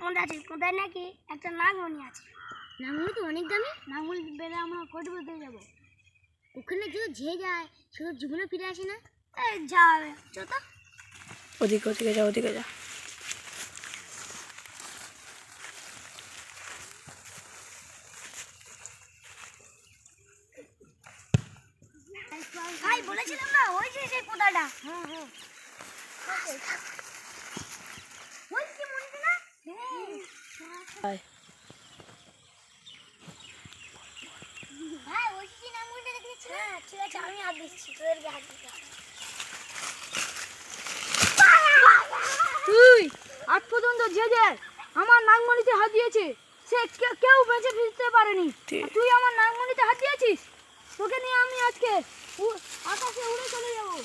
কোনটা আছে? কোথায় নাকি একটা নাগমণি আছে। নাগমণি তো অনেক দামি। নাগমণি বেড়ে আমরা কোটি বলতে যাবো। ওখানে যে ঝে যায় সেটা জীবনে ফিরে আসে না। এই যাবে চো তো। ওদিকে যা, ওদিকে যা। ভাই বলেছিলাম না ওই যে সেই পোদাটা। ওই কি মনে না? ভাই ভাই ওই কি নাগমণিটা দেখেছিস? হ্যাঁ ঠিক আছে আমি হাত দিচ্ছি তোদেরকে হাত দিতে। তুই আজ পর্যন্ত যে আমার নাগমণিতে হাত দিয়েছে সে কেউ বেঁচে ফিরতে পারেনি। তুই আমার নাগমণিতে হাত দিয়েছিস, তোকে নিয়ে আমি আজকে আকাশে উড়ে চলে যাবো।